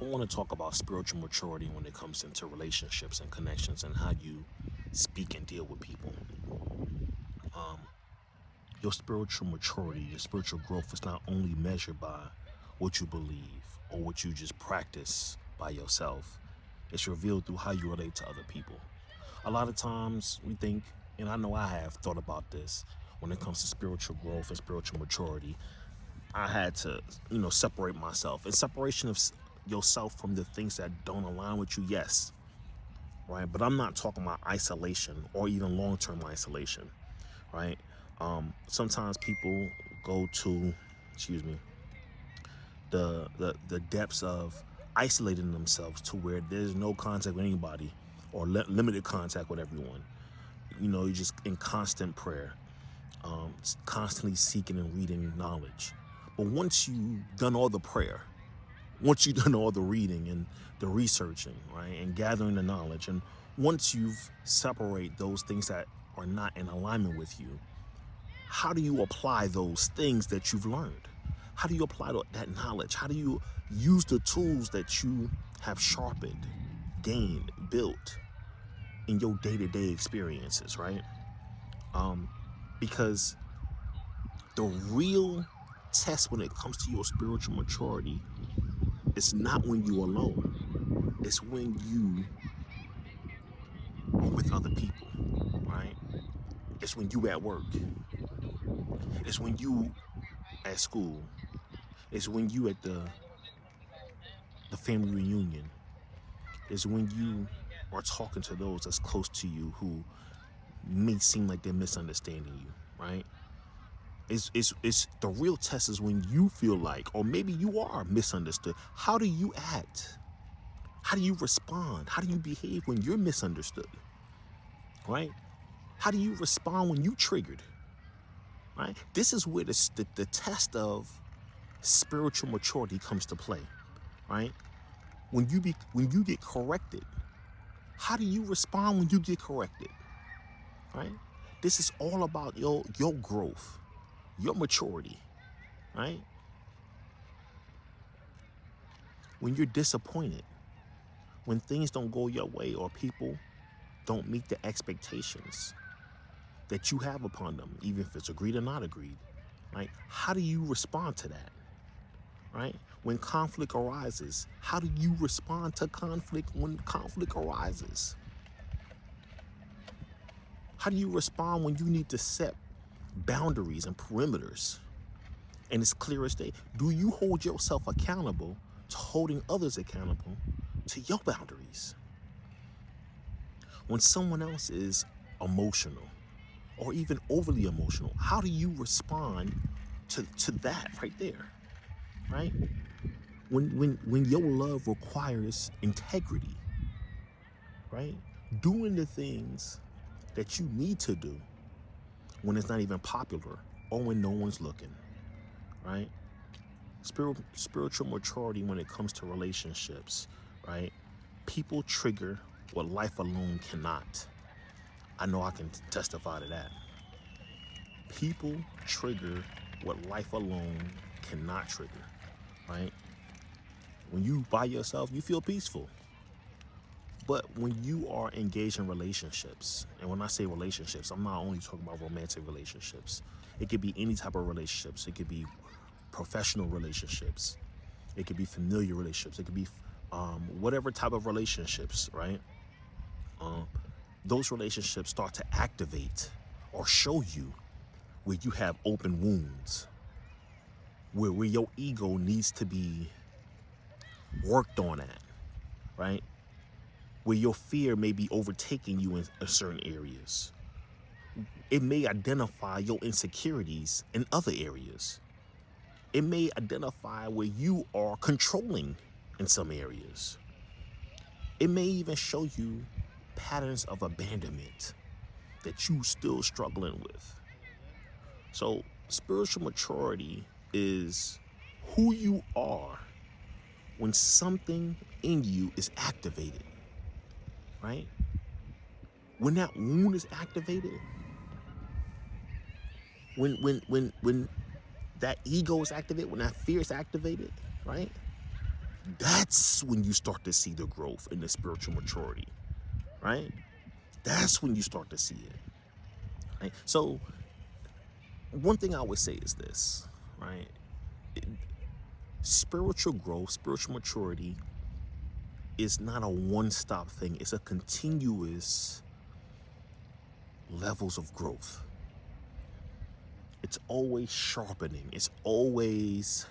want to talk about spiritual maturity when it comes into relationships and connections and how you speak and deal with people. Your spiritual maturity, your spiritual growth is not only measured by what you believe or what you just practice by yourself, it's revealed through how you relate to other people. A lot of times we think, and I know I have thought about this when it comes to spiritual growth and spiritual maturity, I had to, separate myself. And separation of yourself from the things that don't align with you, yes, right? But I'm not talking about isolation or even long-term isolation, right? Sometimes people go to, excuse me, the depths of isolating themselves to where there's no contact with anybody or limited contact with everyone. You're just in constant prayer, constantly seeking and reading knowledge. But once you've done all the prayer, once you've done all the reading and the researching, right, and gathering the knowledge, and once you've separate those things that are not in alignment with you, how do you apply those things that you've learned? How do you apply that knowledge? How do you use the tools that you have sharpened, gained, built in your day-to-day experiences, right? Because the real test when it comes to your spiritual maturity is not when you're alone. It's when you are with other people, right? It's when you at work. It's when you at school. It's when you at the family reunion. It's when you are talking to those that's close to you who may seem like they're misunderstanding you, right? It's the real test is when you feel like, or maybe you are misunderstood. How do you act? How do you respond? How do you behave when you're misunderstood, right? How do you respond when you triggered, right? This is where the test of spiritual maturity comes to play, right? When you get corrected, how do you respond when you get corrected, right? This is all about your growth, your maturity, right? When you're disappointed, when things don't go your way or people don't meet the expectations that you have upon them, even if it's agreed or not agreed, right? How do you respond to that, right? When conflict arises, how do you respond to conflict when conflict arises? How do you respond when you need to set boundaries and perimeters? And it's clear as day. Do you hold yourself accountable to holding others accountable to your boundaries? When someone else is emotional or even overly emotional, how do you respond to that right there, right? When your love requires integrity, right? Doing the things that you need to do when it's not even popular or when no one's looking, right? Spiritual maturity when it comes to relationships, right? People trigger what life alone cannot. I know I can testify to that. People trigger what life alone cannot trigger, right? When you by yourself, you feel peaceful. But when you are engaged in relationships, and when I say relationships, I'm not only talking about romantic relationships. It could be any type of relationships. It could be professional relationships. It could be familiar relationships. It could be whatever type of relationships, right? Those relationships start to activate or show you where you have open wounds, where your ego needs to be worked on at, right? Where your fear may be overtaking you in certain areas. It may identify your insecurities in other areas. It may identify where you are controlling in some areas. It may even show you patterns of abandonment that you still struggling with. So spiritual maturity is who you are when something in you is activated, right? When that wound is activated, when that ego is activated, when that fear is activated, right? That's when you start to see the growth in the spiritual maturity, right? That's when you start to see it, right? So one thing I would say is this, right? Spiritual growth, spiritual maturity is not a one-stop thing. It's a continuous levels of growth. It's always sharpening. It's always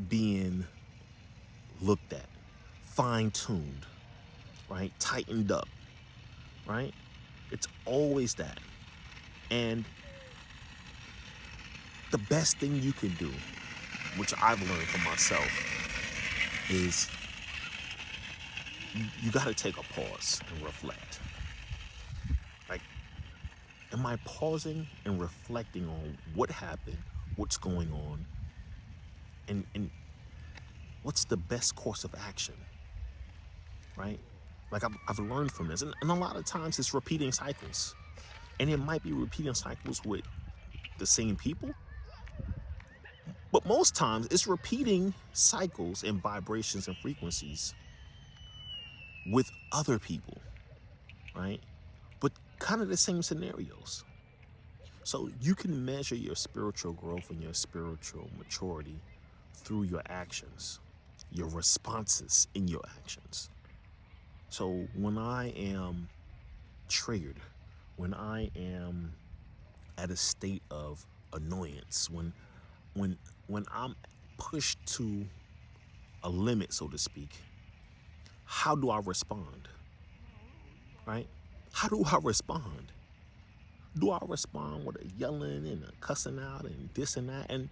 being looked at, fine-tuned, right? Tightened up, right? It's always that. And the best thing you can do, which I've learned from myself, is you got to take a pause and reflect. Like, am I pausing and reflecting on what happened, what's going on, and what's the best course of action, right? Like I've learned from this, and a lot of times it's repeating cycles, and it might be repeating cycles with the same people, but most times it's repeating cycles and vibrations and frequencies with other people, right? But kind of the same scenarios. So you can measure your spiritual growth and your spiritual maturity through your actions, your responses in your actions. So when I am triggered, when I am at a state of annoyance, when I'm pushed to a limit, so to speak, how do I respond? Right? How do I respond? Do I respond with a yelling and a cussing out and this and that? And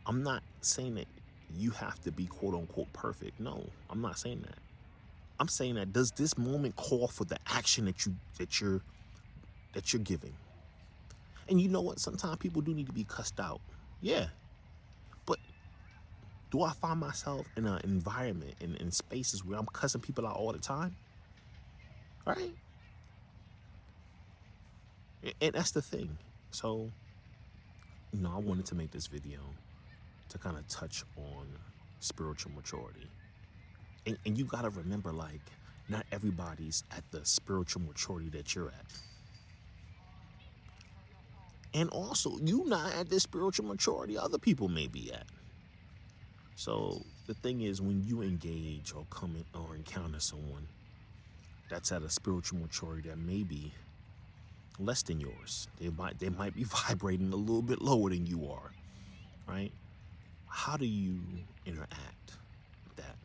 I'm not saying that you have to be quote unquote perfect. No, I'm not saying that. I'm saying that does this moment call for the action that you're giving? And you know what? Sometimes people do need to be cussed out. Yeah. But do I find myself in an environment in spaces where I'm cussing people out all the time? Right? And that's the thing. So, I wanted to make this video to kind of touch on spiritual maturity. And you got to remember, like, not everybody's at the spiritual maturity that you're at. And also, you not at the spiritual maturity other people may be at. So the thing is, when you engage or come in or encounter someone that's at a spiritual maturity that may be less than yours, they might be vibrating a little bit lower than you are, right? How do you interact with that,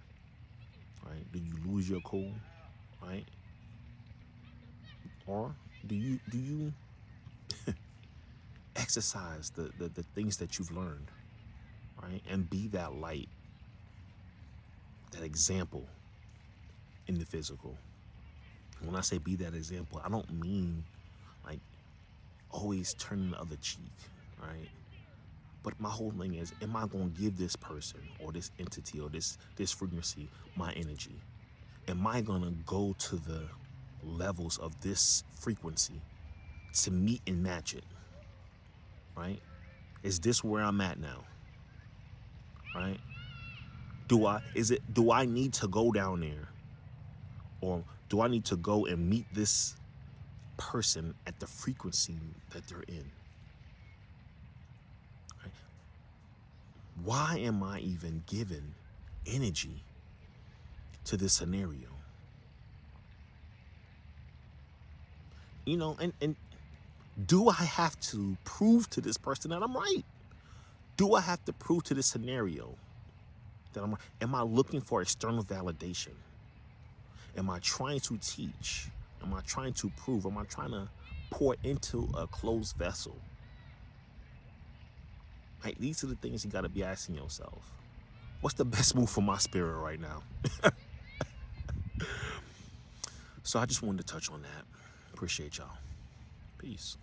right? Do you lose your cool, right? Or do you exercise the things that you've learned, right? And be that light, that example in the physical. When I say be that example, I don't mean like always turning the other cheek, right? But my whole thing is, am I going to give this person or this entity or this frequency my energy? Am I going to go to the levels of this frequency to meet and match it, right? Is this where I'm at now, right? Do I need to go down there, or do I need to go and meet this person at the frequency that they're in? Right? Why am I even giving energy to this scenario? And do I have to prove to this person that I'm right? Do I have to prove to this scenario that I'm right? Am I looking for external validation? Am I trying to teach? Am I trying to prove? Am I trying to pour into a closed vessel? Right? These are the things you got to be asking yourself. What's the best move for my spirit right now? So I just wanted to touch on that. Appreciate y'all. Peace.